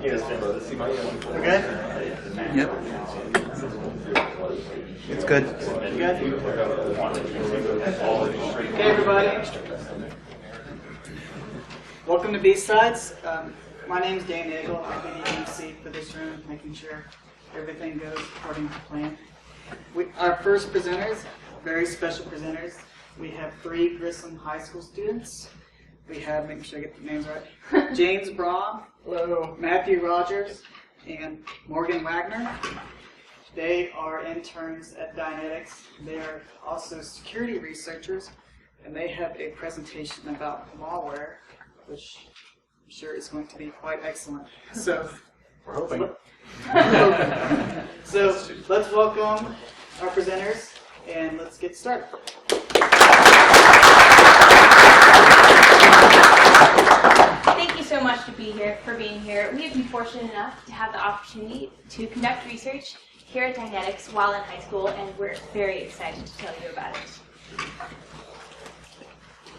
We're good? Yep. It's good. Good? Okay, everybody. Welcome to BSides. My name is Dan Nagel. I'll be the MC for this room, making sure everything goes according to plan. Our first presenters, very special presenters. We have 3 Grissom High School students. We have, making sure I get the names right, James Braun, hello, Matthew Rogers, and Morgan Wagner. They are interns at Dynetics. They are also security researchers, and they have a presentation about malware, which I'm sure is going to be quite excellent. So, we're hoping. So let's welcome our presenters, and let's get started. Thank you so much for being here. We have been fortunate enough to have the opportunity to conduct research here at Dynetics while in high school, and we're very excited to tell you about it.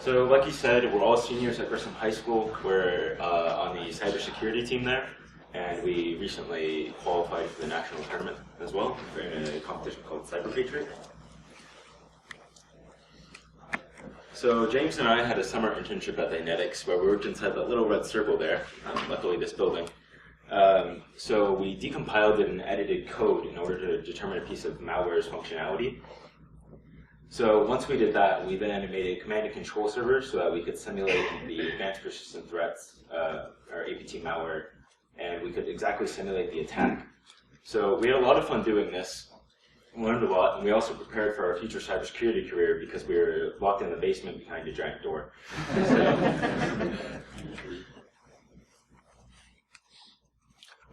So like you said, we're all seniors at Grissom High School. We're on the cybersecurity team there, and we recently qualified for the national tournament as well. We're in a competition called Cyber Patriot. So James and I had a summer internship at Dynetics where we worked inside that little red circle there, luckily this building. So we decompiled and edited code in order to determine a piece of malware's functionality. So once we did that, we then made a command and control server so that we could simulate the advanced persistent threats, or APT malware, and we could exactly simulate the attack. So we had a lot of fun doing this. We learned a lot, and we also prepared for our future cybersecurity career because we were locked in the basement behind a giant door.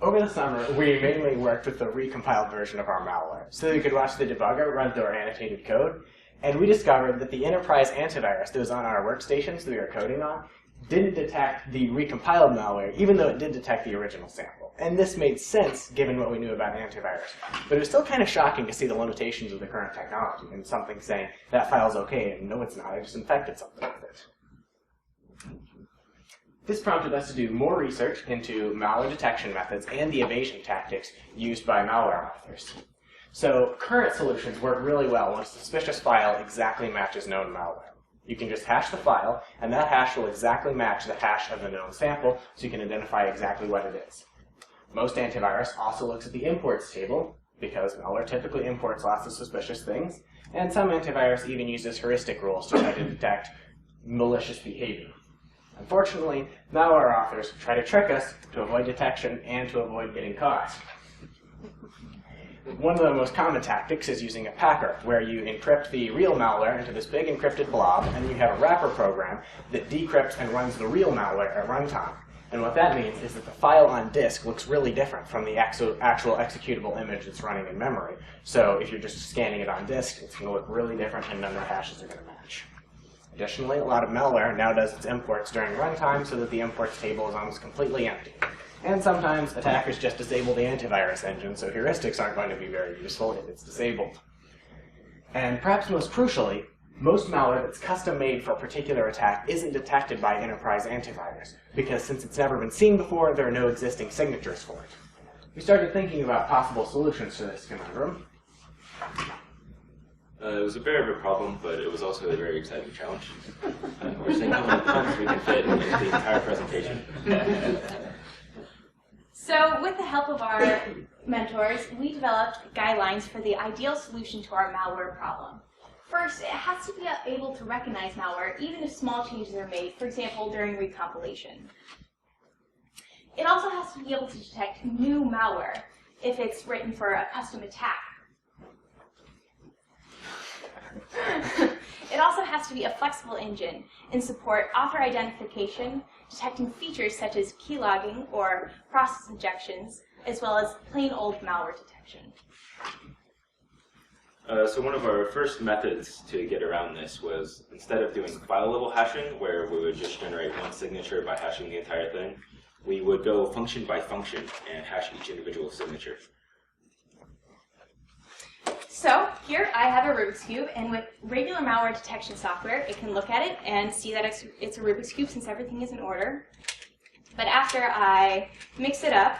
Over the summer, we mainly worked with the recompiled version of our malware, so that we could watch the debugger run through our annotated code, and we discovered that the enterprise antivirus that was on our workstations that we were coding on didn't detect the recompiled malware, even though it did detect the original sample. And this made sense, given what we knew about antivirus. But it was still kind of shocking to see the limitations of the current technology, and something saying, that file's okay, and no it's not, I just infected something with it. This prompted us to do more research into malware detection methods and the evasion tactics used by malware authors. So current solutions work really well when a suspicious file exactly matches known malware. You can just hash the file, and that hash will exactly match the hash of the known sample, so you can identify exactly what it is. Most antivirus also looks at the imports table, because malware typically imports lots of suspicious things, and some antivirus even uses heuristic rules to try to detect malicious behavior. Unfortunately, malware authors try to trick us to avoid detection and to avoid getting caught. One of the most common tactics is using a packer, where you encrypt the real malware into this big encrypted blob, and then you have a wrapper program that decrypts and runs the real malware at runtime. And what that means is that the file on disk looks really different from the actual executable image that's running in memory. So if you're just scanning it on disk, it's going to look really different, and none of the hashes are going to match. Additionally, a lot of malware now does its imports during runtime so that the imports table is almost completely empty. And sometimes attackers just disable the antivirus engine, so heuristics aren't going to be very useful if it's disabled. And perhaps most crucially, most malware that's custom-made for a particular attack isn't detected by enterprise antivirus, because since it's never been seen before, there are no existing signatures for it. We started thinking about possible solutions to this conundrum. It was a bit of a problem, but it was also a very exciting challenge. We're seeing how many puns we can fit into the entire presentation. So with the help of our mentors, we developed guidelines for the ideal solution to our malware problem. First, it has to be able to recognize malware, even if small changes are made, for example, during recompilation. It also has to be able to detect new malware if it's written for a custom attack. It also has to be a flexible engine and support author identification, detecting features such as keylogging or process injections, as well as plain old malware detection. So one of our first methods to get around this was, instead of doing file-level hashing, where we would just generate one signature by hashing the entire thing, we would go function by function and hash each individual signature. So here I have a Rubik's Cube, and with regular malware detection software, it can look at it and see that it's a Rubik's Cube since everything is in order. But after I mix it up,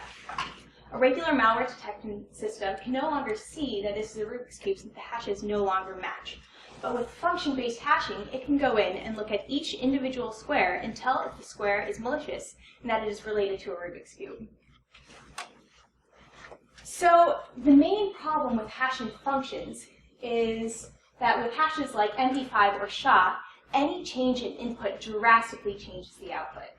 a regular malware detection system can no longer see that this is a Rubik's Cube since the hashes no longer match. But with function-based hashing, it can go in and look at each individual square and tell if the square is malicious and that it is related to a Rubik's Cube. So the main problem with hashing functions is that with hashes like MD5 or SHA, any change in input drastically changes the output.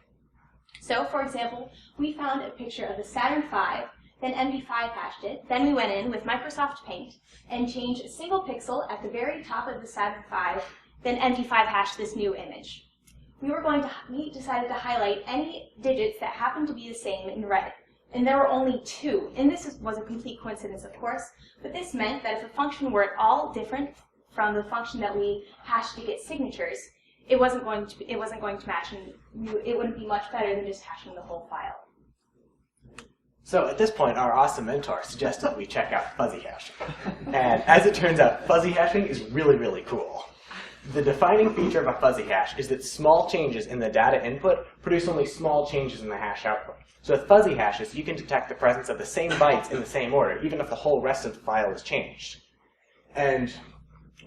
So, for example, we found a picture of the Saturn V, then MD5 hashed it, then we went in with Microsoft Paint and changed a single pixel at the very top of the Saturn V, then MD5 hashed this new image. We decided to highlight any digits that happened to be the same in red, and there were only 2. And this was a complete coincidence, of course, but this meant that if a function were at all different from the function that we hashed to get signatures, it wasn't going to match, and it wouldn't be much better than just hashing the whole file. So at this point, our awesome mentor suggested we check out fuzzy hashing. And as it turns out, fuzzy hashing is really, really cool. The defining feature of a fuzzy hash is that small changes in the data input produce only small changes in the hash output. So with fuzzy hashes, you can detect the presence of the same bytes in the same order, even if the whole rest of the file is changed. And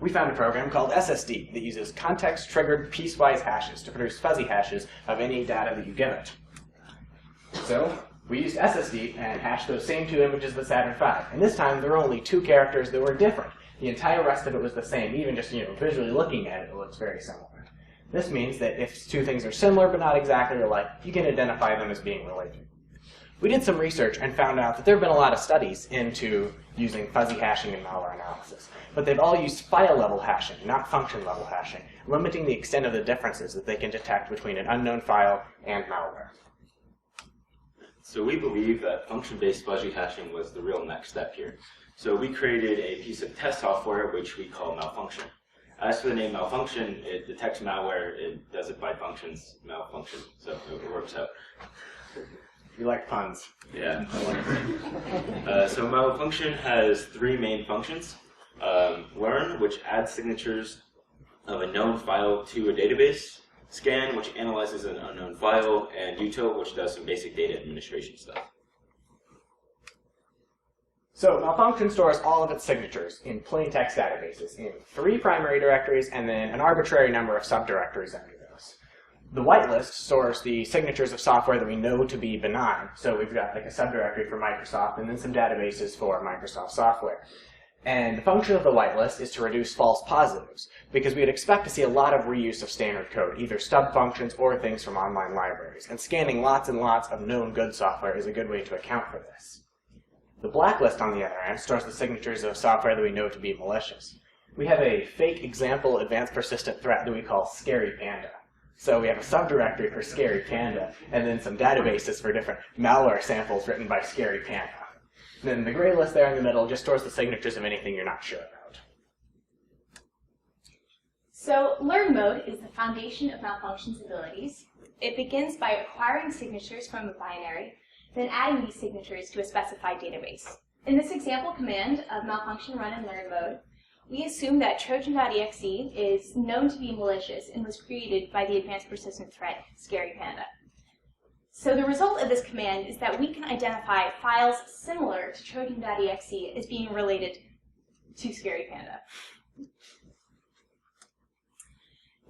we found a program called SSD that uses context-triggered piecewise hashes to produce fuzzy hashes of any data that you give it. So we used SSD and hashed those same 2 images of the Saturn V. And this time, there were only 2 characters that were different. The entire rest of it was the same. Even just visually looking at it, it looks very similar. This means that if 2 things are similar but not exactly alike, you can identify them as being related. We did some research and found out that there have been a lot of studies into using fuzzy hashing in malware analysis. But they've all used file-level hashing, not function-level hashing, limiting the extent of the differences that they can detect between an unknown file and malware. So we believe that function-based fuzzy hashing was the real next step here. So we created a piece of test software which we call Malfunction. As for the name Malfunction, it detects malware, it does it by functions, malfunction, so it works out. You like puns. Yeah. So Malfunction has 3 main functions. Learn, which adds signatures of a known file to a database. Scan, which analyzes an unknown file. And util, which does some basic data administration stuff. So Malfunction stores all of its signatures in plain text databases in 3 primary directories and then an arbitrary number of subdirectories under those. The whitelist stores the signatures of software that we know to be benign. So we've got like a subdirectory for Microsoft and then some databases for Microsoft software. And the function of the whitelist is to reduce false positives, because we'd expect to see a lot of reuse of standard code, either stub functions or things from online libraries. And scanning lots and lots of known good software is a good way to account for this. The blacklist, on the other hand, stores the signatures of software that we know to be malicious. We have a fake example advanced persistent threat that we call Scary Panda. So we have a subdirectory for Scary Panda, and then some databases for different malware samples written by Scary Panda. And then the gray list there in the middle just stores the signatures of anything you're not sure about. So learn mode is the foundation of Malfunction's abilities. It begins by acquiring signatures from a binary, then adding these signatures to a specified database. In this example command of Malfunction run in learn mode, we assume that Trojan.exe is known to be malicious and was created by the advanced persistent threat Scary Panda. So the result of this command is that we can identify files similar to Trojan.exe as being related to Scary Panda.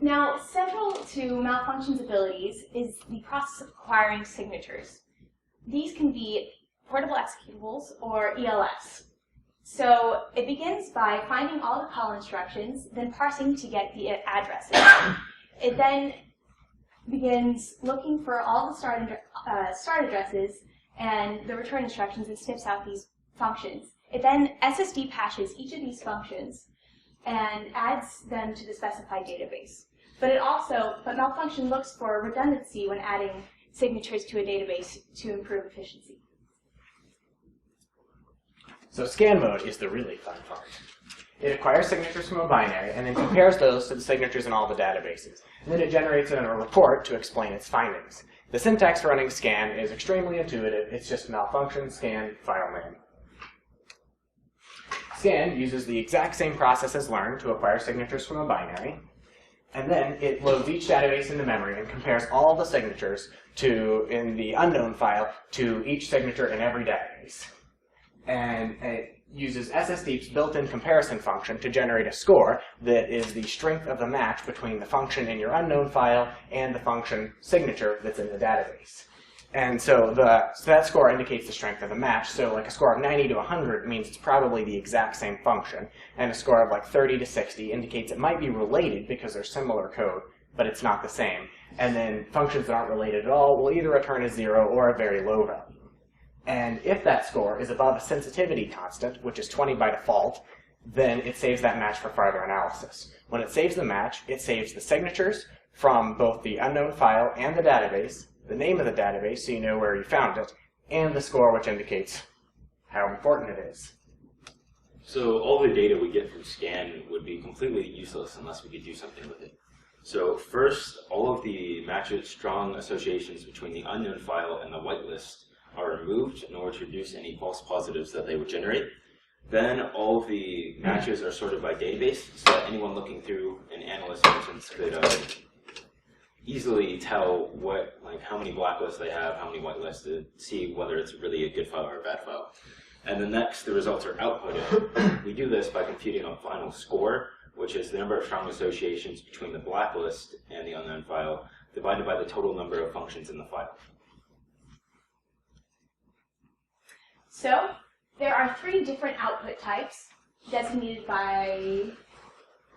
Now, central to Malfunction's abilities is the process of acquiring signatures. These can be portable executables or ELFs. So it begins by finding all the call instructions, then parsing to get the addresses. It then begins looking for all the start addresses and the return instructions and snips out these functions. It then SSD patches each of these functions and adds them to the specified database. But Malfunction looks for redundancy when adding signatures to a database to improve efficiency. So scan mode is the really fun part. It acquires signatures from a binary and then compares those to the signatures in all the databases. And then it generates a report to explain its findings. The syntax for running scan is extremely intuitive. It's just Malfunction scan file name. Scan uses the exact same process as learn to acquire signatures from a binary. And then it loads each database into memory and compares all the signatures in the unknown file to each signature in every database. And it uses SSDeep's built-in comparison function to generate a score that is the strength of the match between the function in your unknown file and the function signature that's in the database. And so that score indicates the strength of the match. So like a score of 90 to 100 means it's probably the exact same function. And a score of like 30 to 60 indicates it might be related because they're similar code, but it's not the same. And then functions that aren't related at all will either return a 0 or a very low value. And if that score is above a sensitivity constant, which is 20 by default, then it saves that match for further analysis. When it saves the match, it saves the signatures from both the unknown file and the database, the name of the database so you know where you found it, and the score, which indicates how important it is. So all the data we get from scan would be completely useless unless we could do something with it. So first, all of the matches, strong associations between the unknown file and the whitelist are removed in order to reduce any false positives that they would generate. Then all of the matches are sorted by database, so that anyone looking through, an analyst, for instance, could easily tell how many blacklists they have, how many whitelists, to see whether it's really a good file or a bad file. And then next, the results are outputted. We do this by computing a final score, which is the number of strong associations between the blacklist and the unknown file, divided by the total number of functions in the file. So there are 3 different output types designated by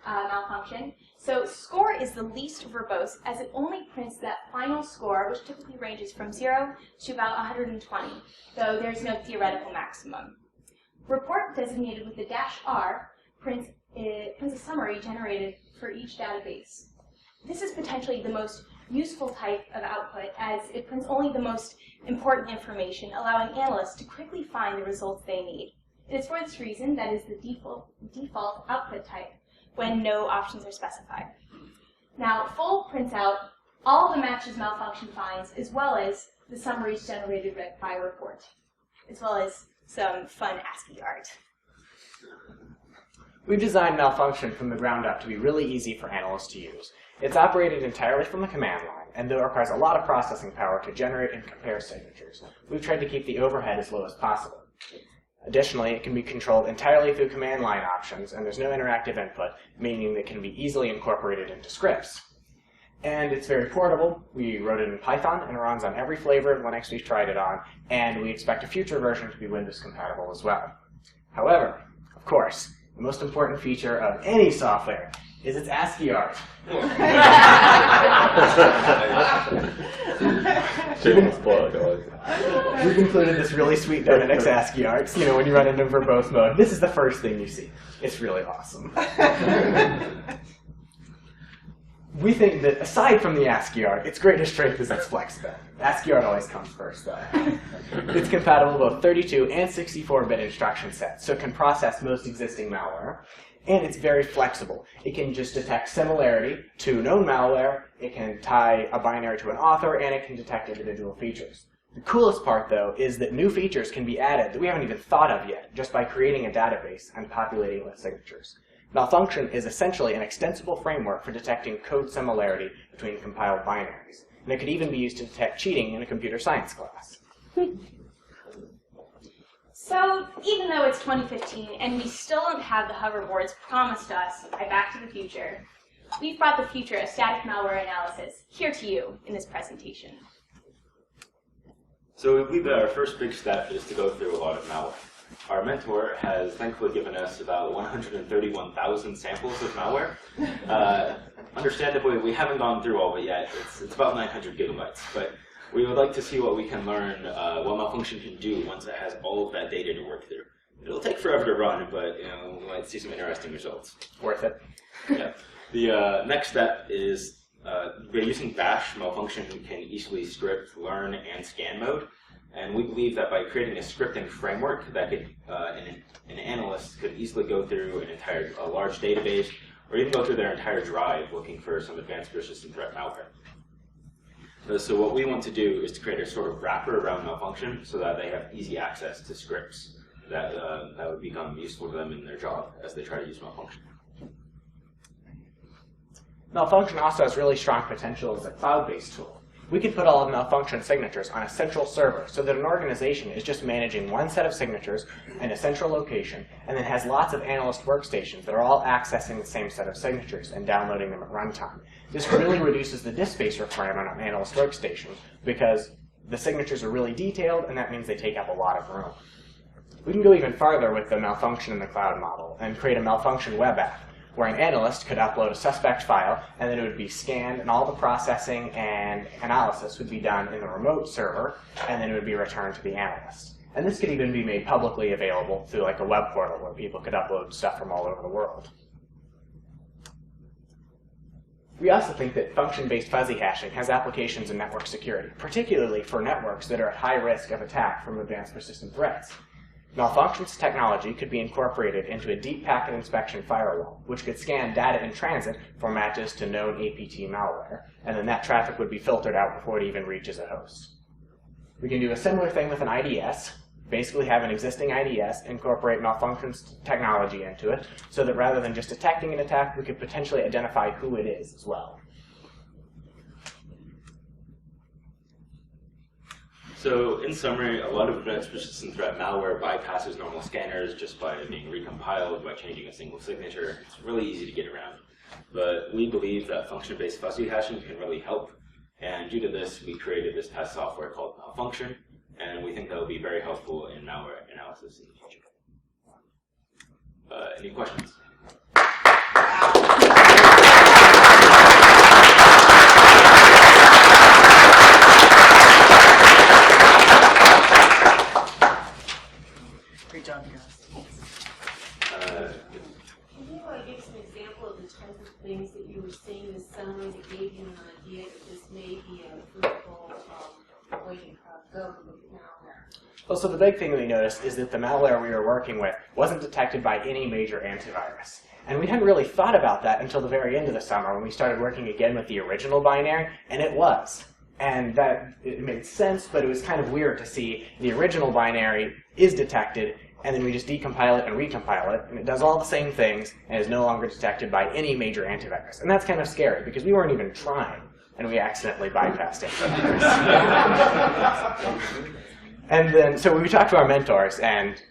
Malfunction. So score is the least verbose, as it only prints that final score, which typically ranges from 0 to about 120, though there's no theoretical maximum. Report, designated with the -R, prints a summary generated for each database. This is potentially the most useful type of output, as it prints only the most important information, allowing analysts to quickly find the results they need. It is for this reason that is the default output type when no options are specified. Now, full prints out all the matches Malfunction finds, as well as the summaries generated by report, as well as some fun ASCII art. We've designed Malfunction from the ground up to be really easy for analysts to use. It's operated entirely from the command line, and though it requires a lot of processing power to generate and compare signatures, we've tried to keep the overhead as low as possible. Additionally, it can be controlled entirely through command line options, and there's no interactive input, meaning that it can be easily incorporated into scripts. And it's very portable. We wrote it in Python, and it runs on every flavor of Linux we've tried it on, and we expect a future version to be Windows compatible as well. However, of course, the most important feature of any software is its ASCII art. We've included this really sweet Linux ASCII art. So, when you run into verbose mode, this is the first thing you see. It's really awesome. We think that aside from the ASCII art, its greatest strength is its flexibility. ASCII art always comes first, though. It's compatible with both 32 and 64-bit instruction sets, so it can process most existing malware. And it's very flexible. It can just detect similarity to known malware, it can tie a binary to an author, and it can detect individual features. The coolest part, though, is that new features can be added that we haven't even thought of yet, just by creating a database and populating with signatures. Malfunction is essentially an extensible framework for detecting code similarity between compiled binaries, and it could even be used to detect cheating in a computer science class. So, even though it's 2015 and we still don't have the hoverboards promised us by Back to the Future, we've brought the future of static malware analysis here to you in this presentation. So we believe that our first big step is to go through a lot of malware. Our mentor has thankfully given us about 131,000 samples of malware. Understandably, we haven't gone through all of it yet. It's about 900 gigabytes, but we would like to see what we can learn, what Malfunction can do once it has all of that data to work through. It'll take forever to run, but we might see some interesting results. Worth it. Yeah. The next step is we're using Bash. Malfunction can easily script, learn, and scan mode. And we believe that by creating a scripting framework that could, an analyst could easily go through a large database, or even go through their entire drive looking for some advanced persistent threat malware. So what we want to do is to create a sort of wrapper around Malfunction so that they have easy access to scripts that would become useful to them in their job as they try to use Malfunction. Malfunction also has really strong potential as a cloud-based tool. We could put all of Malfunction signatures on a central server so that an organization is just managing one set of signatures in a central location and then has lots of analyst workstations that are all accessing the same set of signatures and downloading them at runtime. This really reduces the disk space requirement on analyst workstations because the signatures are really detailed and that means they take up a lot of room. We can go even farther with the Malfunction in the cloud model and create a Malfunction web app where an analyst could upload a suspect file, and then it would be scanned, and all the processing and analysis would be done in the remote server, and then it would be returned to the analyst. And this could even be made publicly available through like a web portal where people could upload stuff from all over the world. We also think that function-based fuzzy hashing has applications in network security, particularly for networks that are at high risk of attack from advanced persistent threats. Malfunction's technology could be incorporated into a deep packet inspection firewall, which could scan data in transit for matches to known APT malware, and then that traffic would be filtered out before it even reaches a host. We can do a similar thing with an IDS, basically have an existing IDS, incorporate Malfunction's technology into it, so that rather than just detecting an attack, we could potentially identify who it is as well. So in summary, a lot of advanced persistent threat malware bypasses normal scanners just by being recompiled, by changing a single signature. It's really easy to get around. But we believe that function-based fuzzy hashing can really help. And due to this, we created this test software called Malfunction. And we think that will be very helpful in malware analysis in the future. Any questions? Great job, guys. Can you give us an example of the type of things that you were seeing this summer that gave you an idea that this may be a fruitful way to go with malware? Well, so the big thing we noticed is that the malware we were working with wasn't detected by any major antivirus. And we hadn't really thought about that until the very end of the summer when we started working again with the original binary, and it was. And that it made sense, but it was kind of weird to see the original binary is detected, and then we just decompile it and recompile it, and it does all the same things, and is no longer detected by any major antivirus. And that's kind of scary, because we weren't even trying, and we accidentally bypassed antivirus. And then, so we talked to our mentors, and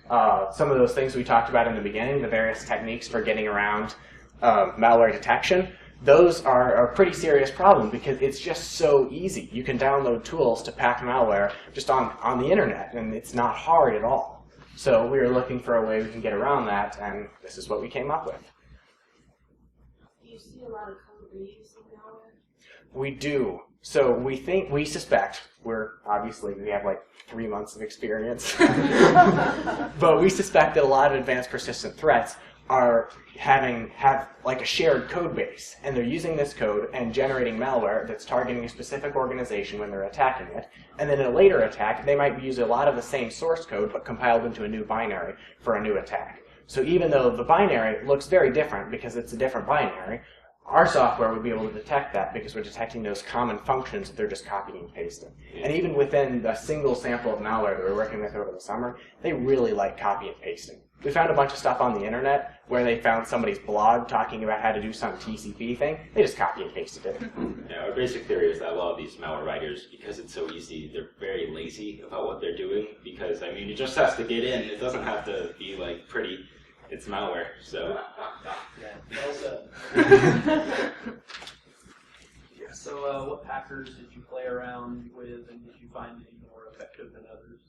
some of those things we talked about in the beginning, the various techniques for getting around malware detection, those are a pretty serious problem because it's just so easy. You can download tools to pack malware just on the internet, and it's not hard at all. So we were looking for a way we can get around that, and this is what we came up with. Do you see a lot of code reuse in malware? We do. So we suspect, we have like 3 months of experience, but we suspect that a lot of advanced persistent threats have like a shared code base, and they're using this code and generating malware that's targeting a specific organization when they're attacking it, and then in a later attack they might use a lot of the same source code but compiled into a new binary for a new attack. So even though the binary looks very different because it's a different binary, our software would be able to detect that because we're detecting those common functions that they're just copying and pasting. And even within the single sample of malware that we're working with over the summer, they really like copy and pasting. We found a bunch of stuff on the internet where they found somebody's blog talking about how to do some TCP thing. They just copy and pasted it. Yeah, our basic theory is that a lot of these malware writers, because it's so easy, they're very lazy about what they're doing. Because, I mean, it just has to get in. It doesn't have to be, like, pretty. It's malware, so. Yeah, well said. So what packers did you play around with, and did you find any more effective than others?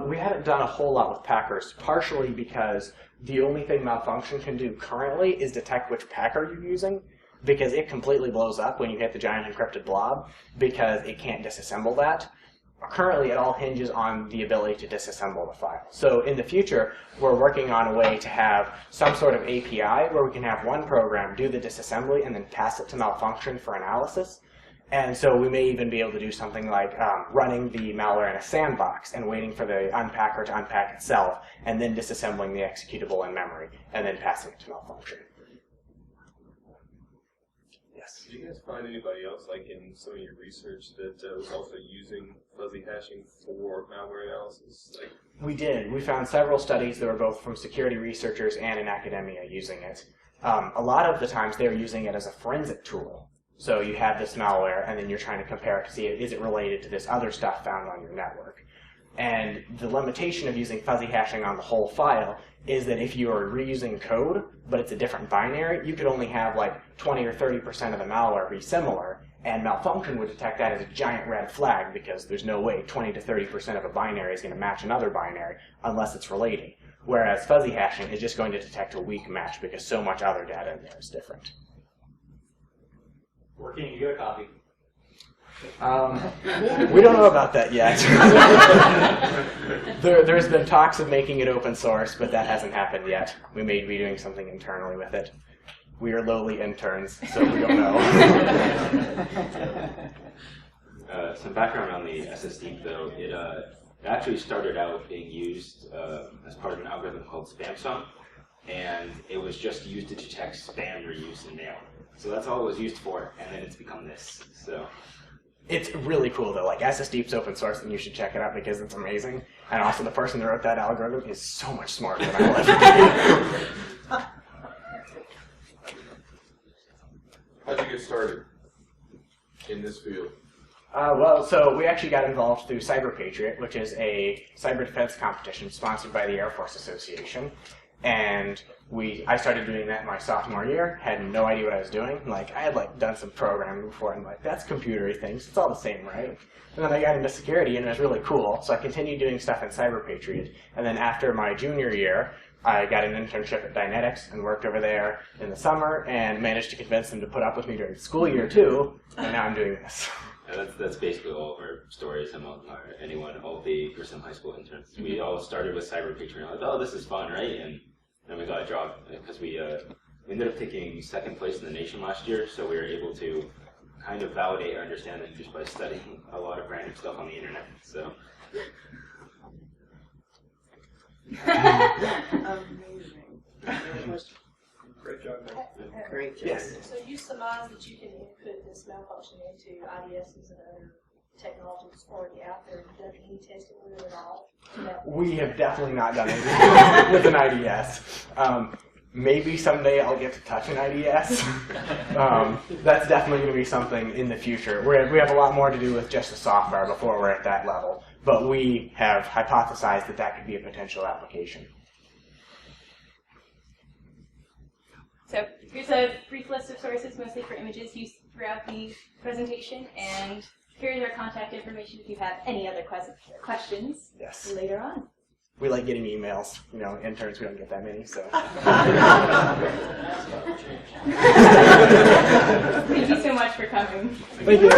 We haven't done a whole lot with packers, partially because the only thing Malfunction can do currently is detect which packer you're using, because it completely blows up when you hit the giant encrypted blob, because it can't disassemble that. Currently, it all hinges on the ability to disassemble the file. So in the future, we're working on a way to have some sort of API where we can have one program do the disassembly and then pass it to Malfunction for analysis. And so we may even be able to do something like running the malware in a sandbox and waiting for the unpacker to unpack itself, and then disassembling the executable in memory, and then passing it to Malfunction. Yes? Did you guys find anybody else, like in some of your research, that was also using fuzzy hashing for malware analysis? We did. We found several studies that were both from security researchers and in academia using it. a lot of the times they're using it as a forensic tool. So you have this malware, and then you're trying to compare it to see, is it related to this other stuff found on your network? And the limitation of using fuzzy hashing on the whole file is that if you are reusing code, but it's a different binary, you could only have like 20 or 30% of the malware be similar, and Malfunction would detect that as a giant red flag because there's no way 20 to 30% of a binary is going to match another binary unless it's related. Whereas fuzzy hashing is just going to detect a weak match because so much other data in there is different. Working, you get a copy. We don't know about that yet. There's been talks of making it open source, but that hasn't happened yet. We may be doing something internally with it. We are lowly interns, so we don't know. Some background on the SSD, though. It actually started out being used as part of an algorithm called SpamSum, and it was just used to detect spam reuse in mail. So that's all it was used for, and then it's become this. So it's really cool, though. Like, SSDeep's open source, and you should check it out because it's amazing. And also, the person that wrote that algorithm is so much smarter than I will ever be. How'd you get started in this field? Well, so we actually got involved through Cyber Patriot, which is a cyber defense competition sponsored by the Air Force Association. And I started doing that my sophomore year, had no idea what I was doing. Like, I had done some programming before, and that's computery things, it's all the same, right? And then I got into security, and it was really cool, so I continued doing stuff in Cyber Patriot. And then after my junior year, I got an internship at Dynetics and worked over there in the summer and managed to convince them to put up with me during the school year too, and now I'm doing this. Yeah, that's basically all of our stories among all the Grissom High School interns. We all started with Cyber Patriot and like, oh, this is fun, right? And then we got a job because we ended up taking second place in the nation last year, so we were able to kind of validate our understanding just by studying a lot of random stuff on the internet. So. Amazing. Great job, man. Great job. Yes. So you surmise that you can input this malfunction into IDSs and other technologies already out there. Have you done any testing with it at all? We have definitely not done anything with an IDS. Maybe someday I'll get to touch an IDS. That's definitely going to be something in the future. We have a lot more to do with just the software before we're at that level. But we have hypothesized that that could be a potential application. So here's a brief list of sources, mostly for images used throughout the presentation, and here's our contact information if you have any other questions Yes. later on. We like getting emails. You know, interns, we don't get that many, so. Thank you so much for coming. Thank you.